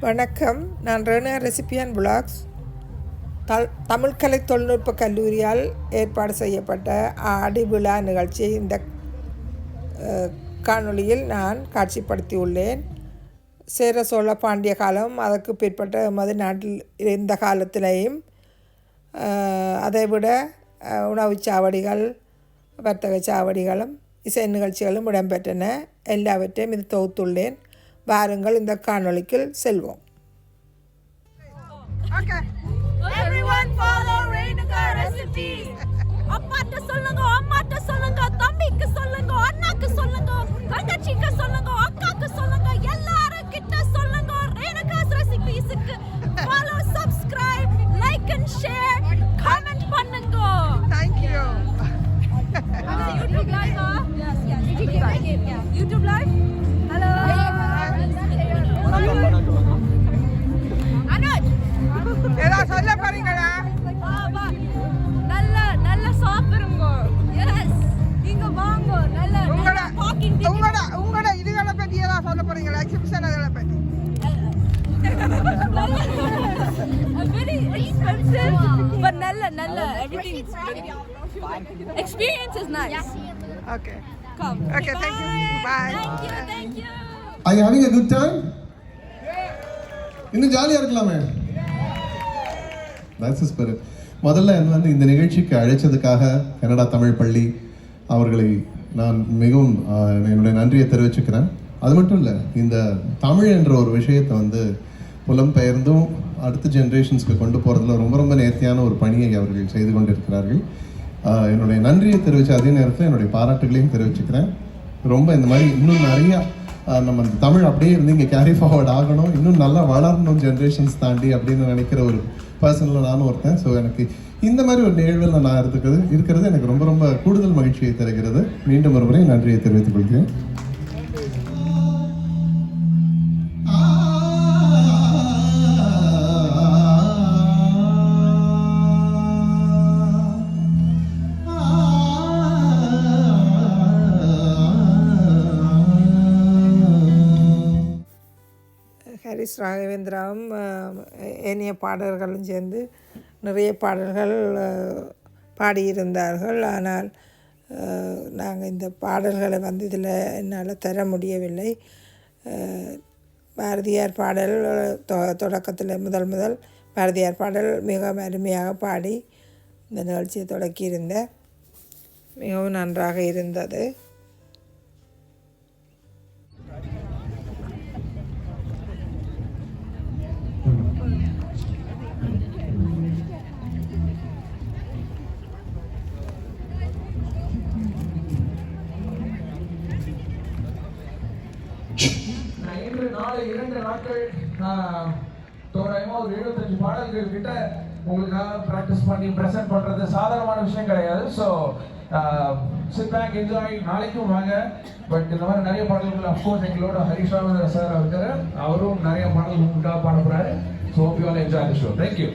வணக்கம். நான் ரேணா ரெசிபியன் விளாக்ஸ். தமிழ்கலை தொழில்நுட்ப கல்லூரியால் ஏற்பாடு செய்யப்பட்ட ஆடி விழா நிகழ்ச்சியை இந்த காணொளியில் நான் காட்சிப்படுத்தியுள்ளேன். சேர சோழ பாண்டிய காலம், அதற்கு பிற்பட்ட எமது நாட்டில் இந்த காலத்திலேயும் அதைவிட உணவுச் சாவடிகள், வர்த்தக சாவடிகளும் இசை நிகழ்ச்சிகளும் இடம்பெற்றன. எல்லாவற்றையும் இது தொகுத்துள்ளேன். வாருங்கள் இந்த காணொளிக்குள் செல்வோம். Okay. Everyone follow Renuka recipes. அப்பாட்ட சொல்லுங்க, அம்மாட்ட சொல்லுங்க, தம்பிக்கு சொல்லுங்க, அண்ணாக்கு சொல்லுங்க, தங்கச்சிக்கு சொல்லுங்க, அக்காக்கு சொல்லுங்க, எல்லாரும் கிட்ட சொல்லுங்க. Renuka's recipesக்கு follow, subscribe, like and share, comment பண்ணுங்க. Thank you. YouTube live? Yes. YouTube live? Hello. ஏதோ சொல்ல போறீங்களா? நல்ல சாப்பிடுங்க. எஸ், இங்க வாங்க. நல்ல உங்களோட இதுகளை பத்தி ஏதாவது சொல்ல போறீங்களா? எக்ஸிபிஷன் அதெல்லாம் பத்தி? very expensive but நல்ல everything is very experience is nice. Okay. Come. Okay, thank you. Bye. Thank you. Are you having a good time? இன்னும் ஜாலியாக இருக்கலாமே. That's the spirit. முதல்ல இந்த நிகழ்ச்சிக்கு அழைச்சதுக்காக கனடா தமிழ் பள்ளி அவர்களை நான் மிகவும் என்னுடைய நன்றியை தெரிவிச்சுக்கிறேன். அது மட்டும் இல்லை, இந்த தமிழ் என்ற ஒரு விஷயத்தை புலம்பெயர்ந்தும் அடுத்த ஜென்ரேஷன்ஸ்க்கு கொண்டு போகிறதுல ரொம்ப நேர்த்தியான ஒரு பணியை அவர்கள் செய்து கொண்டிருக்கிறார்கள். என்னுடைய நன்றியை தெரிவித்த அதே நேரத்தில் என்னுடைய பாராட்டுகளையும் தெரிவிச்சுக்கிறேன். ரொம்ப இந்த மாதிரி இன்னும் நிறையா நம்ம இந்த தமிழ் அப்படியே இங்கே கேரி ஃபார்வர்ட் ஆகணும், இன்னும் நல்லா வளரணும் ஜென்ரேஷன்ஸ் தாண்டி அப்படின்னு நினைக்கிற ஒரு பர்சனில் நானும் ஒருத்தன். ஸோ எனக்கு இந்த மாதிரி ஒரு நிகழ்வில் நான் இருக்கிறது எனக்கு ரொம்ப கூடுதல் மகிழ்ச்சியை தருகிறது. மீண்டும் ஒரு முறை நன்றியை தெரிவித்துக் கொள்கிறேன். ஹரிஸ் ராகவேந்திராவும் ஏனைய பாடல்களும் சேர்ந்து நிறைய பாடல்கள் பாடியிருந்தார்கள். ஆனால் நாங்கள் இந்த பாடல்களை இதில் என்னால் தர முடியவில்லை. பாரதியார் பாடல் தொடக்கத்தில் முதல் பாரதியார் பாடல் மிக அருமையாக பாடி இந்த நிகழ்ச்சியை தொடக்கியிருந்தேன். மிகவும் நன்றாக இருந்தது. நாளை 2 நாட்கள் தோராயமாக ஒரு 75 பாடல்கள் கிட்ட உங்களுக்காக ப்ராக்டிஸ் பண்ணி ப்ரெசென்ட் பண்ணுறது சாதாரணமான விஷயம் கிடையாது. So sit back, enjoy. நாளைக்கும் வாங்க. பட் இந்த மாதிரி நிறைய பாடல்கள் அஃப்கோர்ஸ் எங்களோட ஹரிஷ் ராகவேந்திரா சார் இருக்காரு, அவரும் நிறைய பாடல்கள் உங்களுக்காக பாட போகிறாரு. So hope you all enjoy the show. Thank you.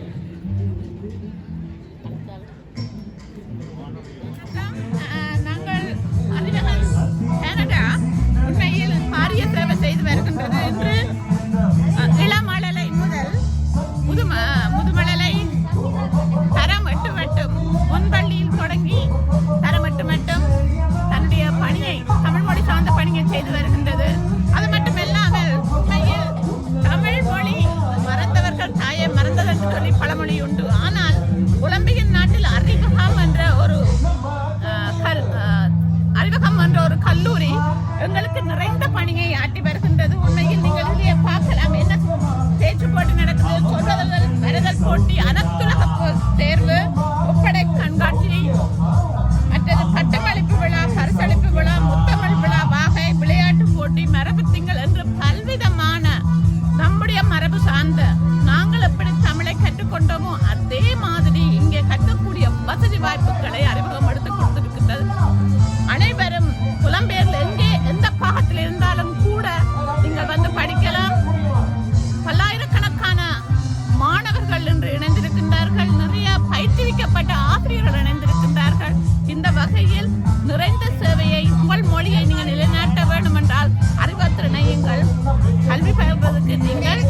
செய்து வருகின்றது என்று இளமழலை முதல் முதுமழலை தரம் 8 மட்டும் முன்பள்ளியில் தொடங்கி தரம் 8 மட்டும் தன்னுடைய பணியை, தமிழ் மொழி சார்ந்த பணியை செய்து வருகின்றது. அது மட்டுமில்லாமல் உண்மையில் தமிழ் மொழி மறந்தவர்கள் தாயை மறந்தது என்று சொல்லி பழமொழி உண்டு. ஆனால் உலம்பியின் நாட்டில் அறிவகம் என்ற ஒரு கல்லூரி எங்களுக்கு நிறைந்த பணியை ஆட்டி வருகின்றது. உண்மையில் நீங்கள் இதையே பார்க்கலாம். என்ன பேச்சு போட்டி நடக்குது, சொல்லுதல் வருதல் போட்டி, அனைத்துலக தேர்வு, ஒப்படை கண்காட்சி, மற்றது பட்டமளிப்பு விழா, பரிசளிப்பு விழா, முத்தமிழ் விழா, வாகை, விளையாட்டு போட்டி, மரபு திங்கள் என்று பல்விதமான நம்முடைய மரபு சார்ந்த நாங்கள் எப்படி தமிழை கற்றுக்கொண்டோமோ அதே மாதிரி இங்கே கற்றக்கூடிய வசதி வாய்ப்புகளை அறிமுகம் எடுத்துக் கொடுத்திருக்கின்றது. அனைவரும் புலம்பெயர்ல எந்த பாகத்தில் இருந்தாலும் கூட நீங்கள் படிக்கலாம். பல்லாயிரக்கணக்கான மாணவர்கள் இன்று இணைந்திருக்கின்றார்கள். நிறைய பயிற்றுவிக்கப்பட்ட ஆசிரியர்கள் இணைந்திருக்கின்றார்கள். இந்த வகையில் நிறைந்த சேவையை, உங்கள் மொழியை நீங்கள் நிலைநாட்ட வேண்டும் என்றால் அறிவத்திறனையுங்கள். கல்வி பயில்வதற்கு நீங்கள்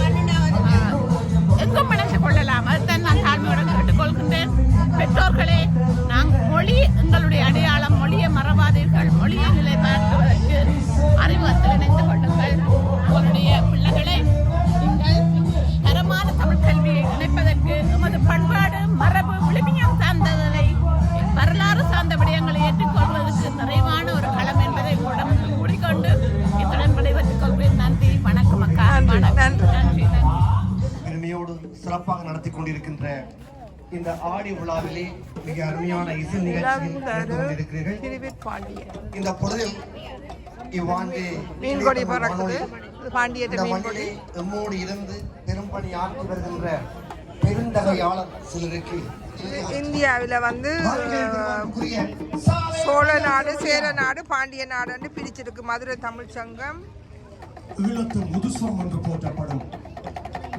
இசையோடு சிறப்பாக நடத்தி கொண்டிருக்கின்ற இந்த ஆடி விழாவிலே மிக அருமையான இசை நிகழ்ச்சியில் கலந்து கொண்டிருக்கிறீர்கள். இந்த பொழுதில் இவ்வாண்டு மீன்கொடி பறக்குது. பாண்டியத்தை இந்த மீன்கொடி மண்ணிலே எம்மோடு இருந்து பெரும்பணி ஆற்றி வருகின்ற பெருந்தகையாளர் சிலருக்கு இந்தியாவில் வந்து சோழ நாடு, சேர நாடு, பாண்டிய நாடு பிரிச்சிருக்கு மதுரை தமிழ் சங்கம். ஈழத்து முதுசம் என்று போற்றப்படும்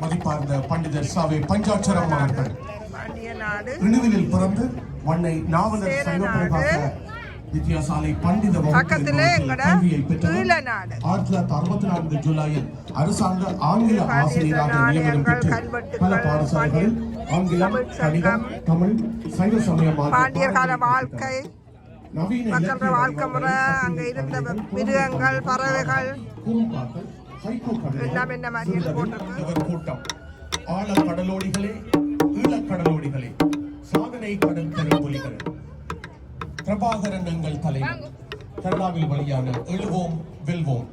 மதிப்பார்ந்த பண்டிதர் சாவே பஞ்சாட்சரம் அவர்கள் பாண்டிய நாடு, இணுவிலில் பிறந்து வண்ணை நாவலர் சங்கப்பிரகாச வித்தியாசாலை பண்டித பக்கத்திலே கல்வியை பெற்றவர். ஈழ நாடு 1964 ஜூலையில் அரசாங்க ஆங்கில ஆசிரியராக நியமனம் பெற்று பல பாடசாலைகளில் ஆங்கிலம், கணிதம், தமிழ், சைவ சமயம் பாண்டியர் கால வாழ்க்கை, நவீன மக்களோட வாழ்க்கை முறை, அங்க இருந்த மிருகங்கள், பறவைகள் குறும்பாக்கள், ஹைக்கூ கவிதைகள், எல்லாம் என்ன மாதிரி போட்டிருக்கு. இவர் கூட்டம் ஆழக்கடலோடிகளே, ஈழக்கடலோடிகளே, சாதனை கடல் கரும்பொலிகள், பிரபாகரன் எங்கள் தலைவர், கனடாவில் வழியான எழுவோம் வெல்வோம்.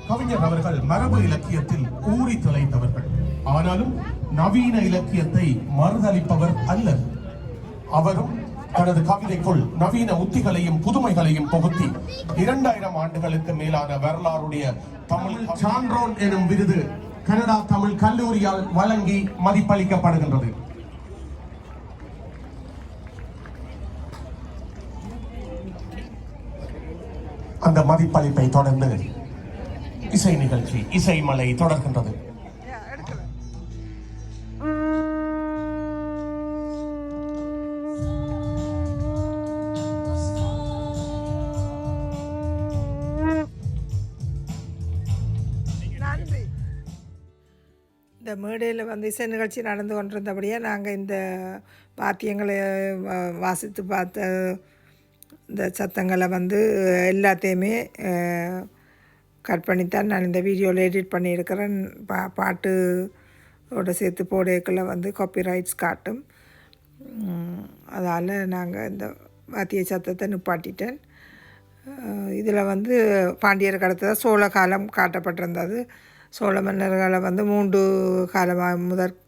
கவிஞர் அவர்கள் மரபு இலக்கியத்தில் ஊறி தொலைத்தவர்கள். ஆனாலும் நவீன இலக்கியத்தை மறுதளிப்பவர் அல்ல. அவரும் தனது கவிதைக்குள் நவீன உத்திகளையும் புதுமைகளையும் புகுத்தி 2000 ஆண்டுகளுக்கு மேலான வரலாறுடைய தமிழ் சான்றோன் எனும் விருது கனடா தமிழ் கல்லூரியால் வழங்கி மதிப்பளிக்கப்படுகின்றது. அந்த மதிப்பளிப்பை தொடர்ந்து இசை நிகழ்ச்சி இசைமலை தொடர்கின்றது. இந்த மேடையில் வந்து இசை நிகழ்ச்சி நடந்து கொண்டிருந்தபடியே நாங்கள் இந்த வாத்தியங்களை வாசித்து பார்த்த இந்த சத்தங்களை வந்து எல்லாத்தையுமே கட் பண்ணித்தான் நான் இந்த வீடியோவில் எடிட் பண்ணியிருக்கிறேன். பாட்டோடு சேர்த்து போடைக்குள்ளே வந்து காப்பிரைட்ஸ் காட்டும். அதால் நாங்கள் இந்த வாத்திய சத்தத்தை நிப்பாட்டிட்டேன். இதில் வந்து பாண்டியருக்கு அடுத்ததாக சோழ காலம் காட்டப்பட்டிருந்தது. சோழ மன்னர்களை வந்து 3 காலமாக முதற்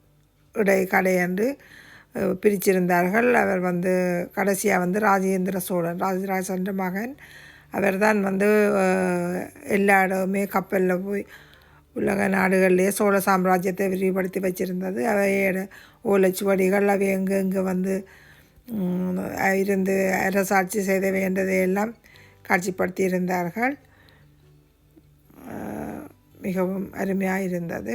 இடை கடையன்று பிரிச்சிருந்தார்கள். அவர் வந்து கடைசியாக வந்து ராஜேந்திர சோழன், ராஜராஜன்ற மகன், அவர் தான் வந்து எல்லா இடமுமே கப்பலில் போய் உலக நாடுகளிலே சோழ சாம்ராஜ்யத்தை விரிவுபடுத்தி வச்சுருந்தது. அவையோட ஓலைச்சுவடிகள் அவை எங்கெங்கே வந்து இருந்து அரசாட்சி செய்த வேண்டதையெல்லாம் காட்சிப்படுத்தி இருந்தார்கள். மிகவும் அருமையாக இருந்தது.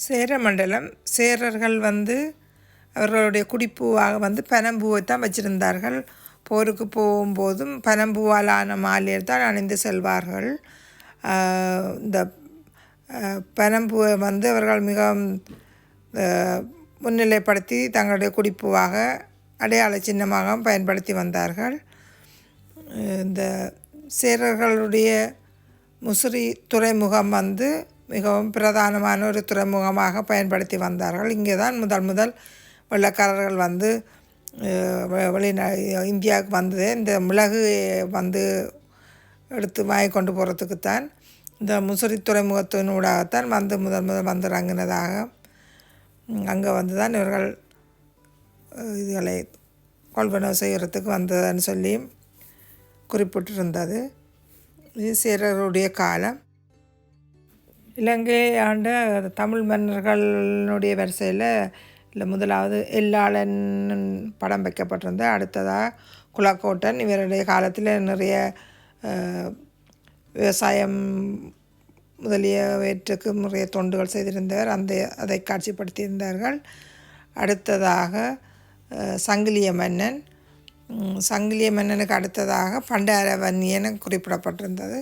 சேர மண்டலம், சேரர்கள் வந்து அவர்களுடைய குடிப்பூவாக வந்து பனம்பூவை தான் வச்சுருந்தார்கள். போருக்கு போகும்போதும் பனம்பூவாலான மாலையை தான் அணிந்து செல்வார்கள். இந்த பனம்பூவை வந்து அவர்கள் மிகவும் முன்னிலைப்படுத்தி தங்களுடைய குடிப்பூவாக அடையாள சின்னமாக பயன்படுத்தி வந்தார்கள். இந்த சேரர்களுடைய முசிறி துறைமுகம் வந்து மிகவும் பிரதானமான ஒரு துறைமுகமாக பயன்படுத்தி வந்தார்கள். இங்கே தான் முதல் வெள்ளைக்காரர்கள் வந்து இந்தியாவுக்கு வந்தது. இந்த மிளகு வந்து எடுத்து வாங்கி கொண்டு போகிறதுக்குத்தான் இந்த முசிறி துறைமுகத்தினூடாகத்தான் வந்து முதல் வந்து இறங்கினதாக, அங்கே வந்து தான் இவர்கள் இதுகளை கொள்வனவு செய்கிறதுக்கு வந்ததுன்னு சொல்லி குறிப்பிட்டிருந்தது. இது சேரர்களுடைய காலம். இலங்கை ஆண்ட தமிழ் மன்னர்களுடைய வரிசையில் இல்லை முதலாவது எல்லாளன் படம் வைக்கப்பட்டிருந்த, அடுத்ததாக குலக்கோட்டன். இவருடைய காலத்தில் நிறைய விவசாயம் முதலியவற்றுக்கு நிறைய தொண்டுகள் செய்திருந்தவர். அதை காட்சிப்படுத்தியிருந்தார்கள். அடுத்ததாக சங்கிலிய மன்னன். சங்கிலிய மன்னனுக்கு அடுத்ததாக பண்டாரவன்னியன் குறிப்பிடப்பட்டிருந்தது.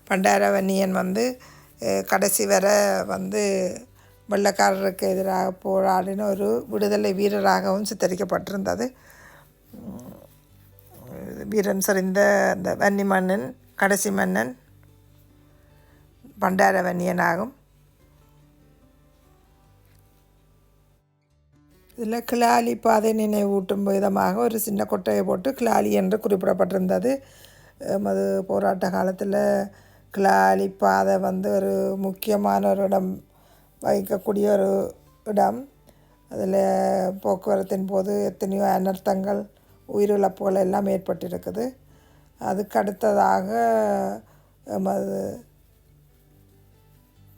பண்டாரவன்னியன் வந்து கடைசி வரை வந்து வெள்ளைக்காரருக்கு எதிராக போராடின ஒரு விடுதலை வீரராகவும் சித்தரிக்கப்பட்டிருந்தது. வீரன் சரிந்த அந்த வன்னி மன்னன் கடைசி மன்னன் பண்டாரவன்னியன் ஆகும். இதில் கிளாலி பாதை நினைவூட்டும் விதமாக ஒரு சின்ன கொட்டையை போட்டு கிளாலி என்று குறிப்பிடப்பட்டிருந்தது. அது போராட்ட காலத்தில் கிளாலி பாதை வந்து ஒரு முக்கியமான ஒரு இடம் வகிக்கக்கூடிய ஒரு இடம். அதில் போக்குவரத்தின் போது எத்தனையோ அனர்த்தங்கள் உயிரிழப்புகள் எல்லாம் ஏற்பட்டிருக்குது. அதுக்கு அடுத்ததாக எமது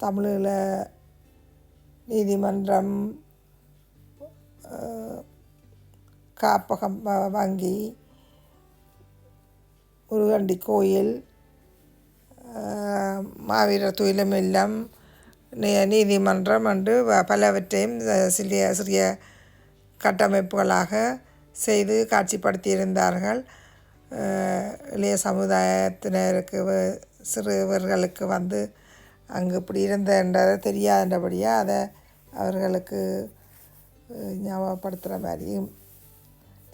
தமிழில் நீதிமன்றம், காப்பகம், வங்கி, முருகண்டி கோயில், மாவீரர் துயிலும் இல்லம், நீதிமன்றம் என்று பலவற்றையும் சிறிய கட்டமைப்புகளாக செய்து காட்சிப்படுத்தியிருந்தார்கள். இளைய சமுதாயத்தினருக்கு சிறுவர்களுக்கு வந்து அங்கு இப்படி இருந்தன்றதை தெரியாதபடியாக அதை அவர்களுக்கு ஞாபகப்படுத்துகிற மாதிரியும்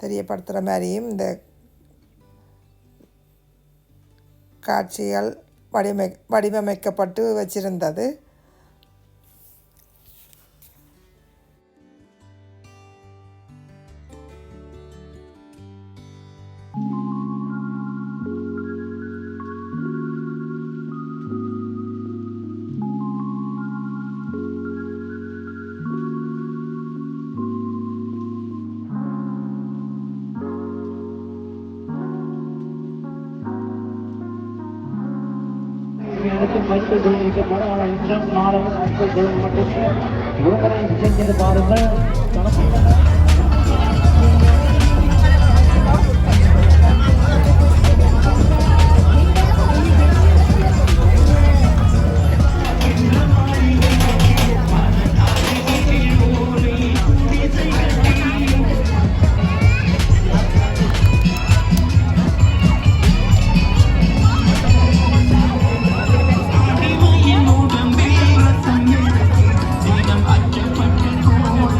தெரியப்படுத்துகிற மாதிரியும் இந்த காட்சிகள் வடிவமைக்கப்பட்டு வச்சிருந்தது.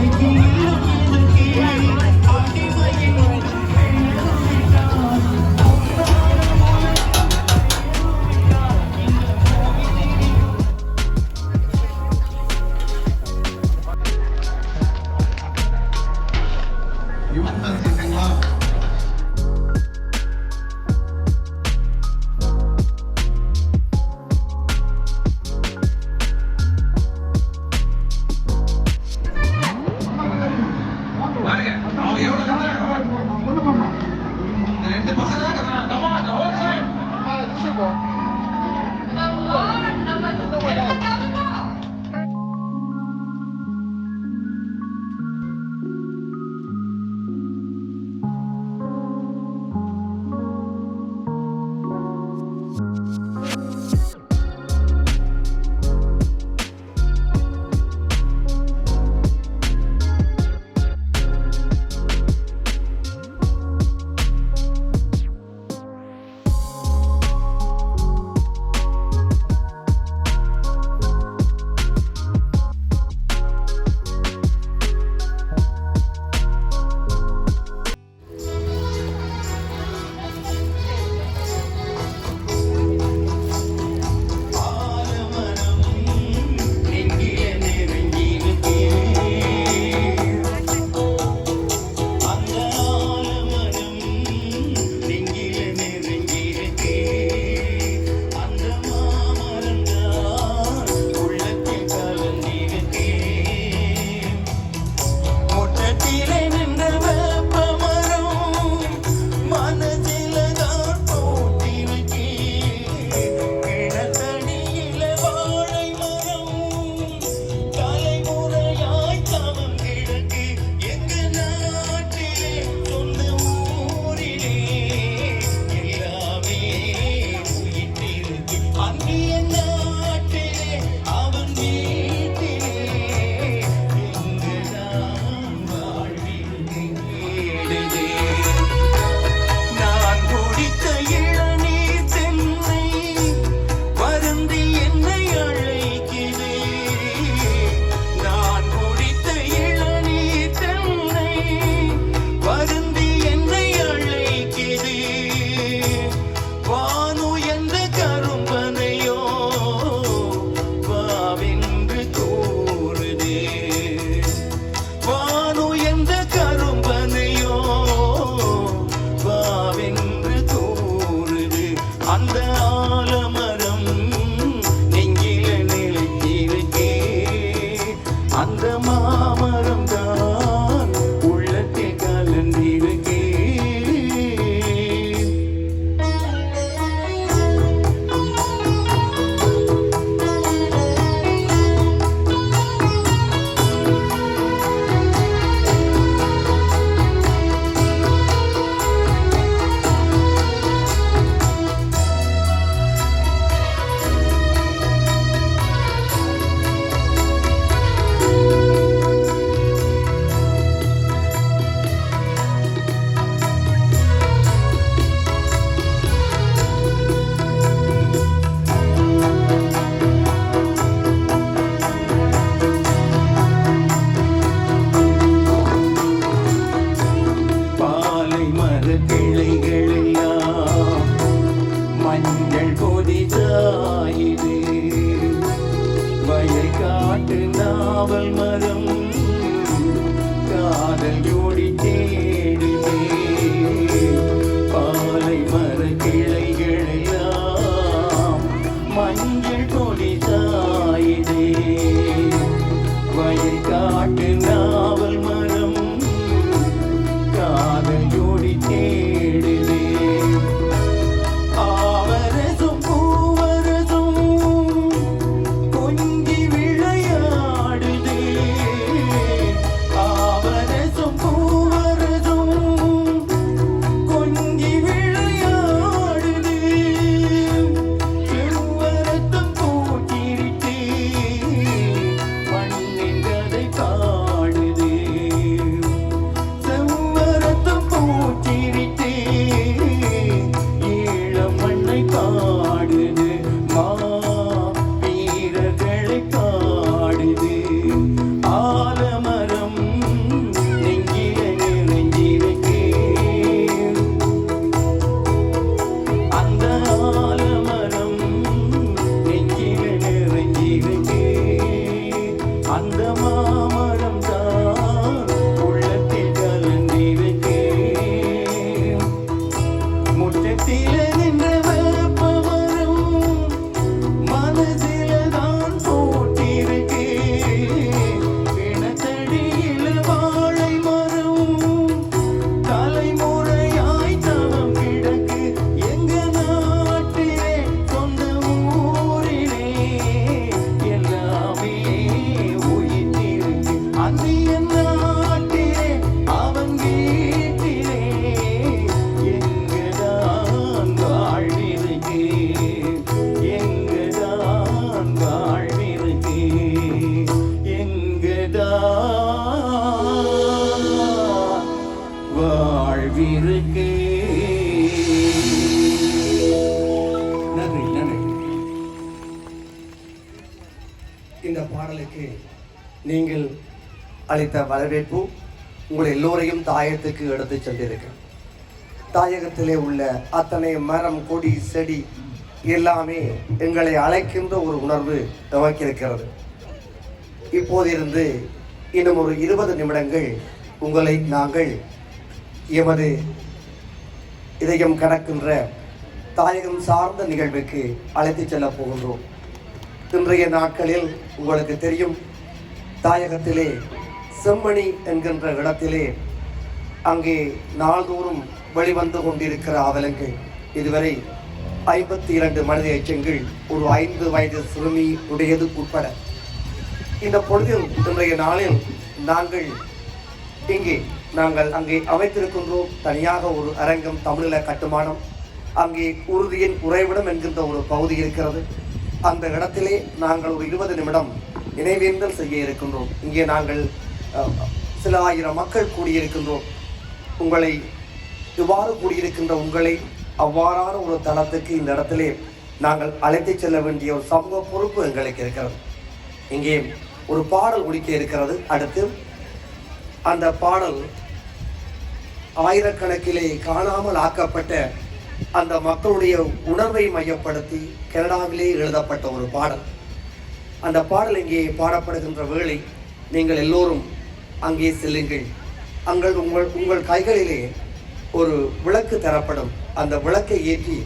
Thank you. உயிருக்கு. நன்றி நன்றி. இந்த பாடலுக்கு நீங்கள் அளித்த வரவேற்பு உங்களை எல்லோரையும் தாயத்துக்கு எடுத்து சென்றிருக்கிறேன். தாயகத்திலே உள்ள அத்தனை மரம் கொடி செடி எல்லாமே எங்களை அழைக்கின்ற ஒரு உணர்வு நமக்கு இருக்கிறது. இப்போதிருந்து இன்னும் ஒரு 20 நிமிடங்கள் உங்களை நாங்கள் எமது இதயம் கடக்கின்ற தாயகம் சார்ந்த நிகழ்வுக்கு அழைத்து செல்ல போகின்றோம். இன்றைய நாட்களில் உங்களுக்கு தெரியும், தாயகத்திலே செம்மணி என்கின்ற இடத்திலே அங்கே நாள்தோறும் வெளிவந்து கொண்டிருக்கிற அவலங்கள் இதுவரை 52 மனித எச்சங்கள் ஒரு 5 வயது சிறுமி உடையது உட்பட. இந்த பொழுதில் இன்றைய நாளில் நாங்கள் அங்கே அமைத்திருக்கின்றோம் தனியாக ஒரு அரங்கம், தமிழில கட்டுமானம். அங்கே உறுதியின் உறைவிடம் என்கின்ற ஒரு பகுதி இருக்கிறது. அந்த இடத்திலே நாங்கள் ஒரு 20 நிமிடம் நினைவேந்தல் செய்ய இருக்கின்றோம். இங்கே நாங்கள் சில ஆயிரம் மக்கள் கூடியிருக்கின்றோம். உங்களை இவ்வாறு கூடியிருக்கின்ற உங்களை அவ்வாறான ஒரு தளத்துக்கு இந்த இடத்திலே நாங்கள் அழைத்து செல்ல வேண்டிய ஒரு சமூக பொறுப்பு எங்களுக்கு இருக்கிறது. இங்கே ஒரு பாடல் ஒலிக்க இருக்கிறது. அடுத்து அந்த பாடல் ஆயிரக்கணக்கிலே காணாமல் ஆக்கப்பட்ட அந்த மக்களுடைய உணர்வை மையப்படுத்தி கனடாவிலே எழுதப்பட்ட ஒரு பாடல். அந்த பாடல் இங்கே பாடப்படுகின்ற வேளை நீங்கள் எல்லோரும் அங்கே செல்லுங்கள். உங்கள் கைகளிலே ஒரு விளக்கு தரப்படும். அந்த விளக்கை ஏற்றி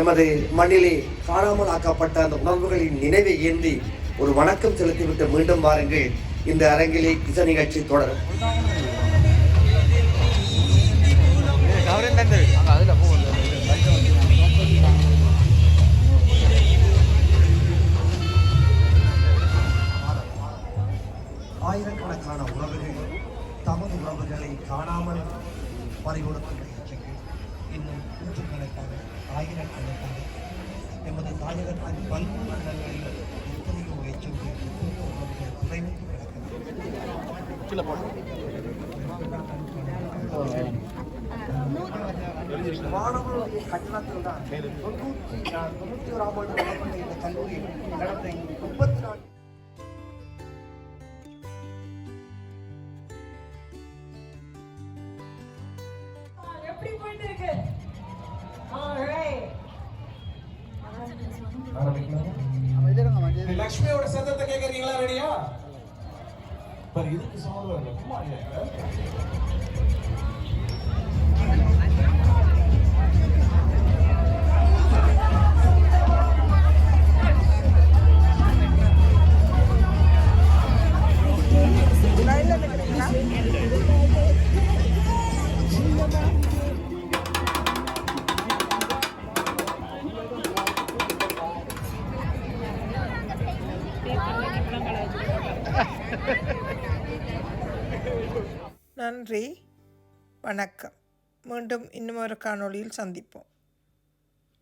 எமது மண்ணிலே காணாமல் ஆக்கப்பட்ட அந்த உணர்வுகளின் நினைவை ஏந்தி ஒரு வணக்கம் செலுத்திவிட்டு மீண்டும் வாருங்கள். இந்த அரங்கிலே இசை நிகழ்ச்சி தொடரும். ஆயிரக்கணக்கான உறவுகள் தமது உறவுகளை காணாமல் பறிகொடுக்கின்ற இச்சைகள் இன்னும் நூற்றுக்கணக்கான ஆயிரக்கணக்கான எமது தாயகத்தின் பல்வேறு இடங்களில் எத்தனையோ எச்சங்கள் உறவுகள் குறைந்து கிடக்கிறது. மாணவர்களுடைய கட்டணத்தில் தான் 91ஆம் ஆண்டு நடப்பட்ட இந்த கல்லூரி கடந்த 34 லட்சுமியோட சத்தத்தை கேட்கறீங்களா? ரெடியா? இதுக்கு சவுண்ட் நன்றி, வணக்கம். மீண்டும் இன்னும் ஒரு காணொளியில் சந்திப்போம்.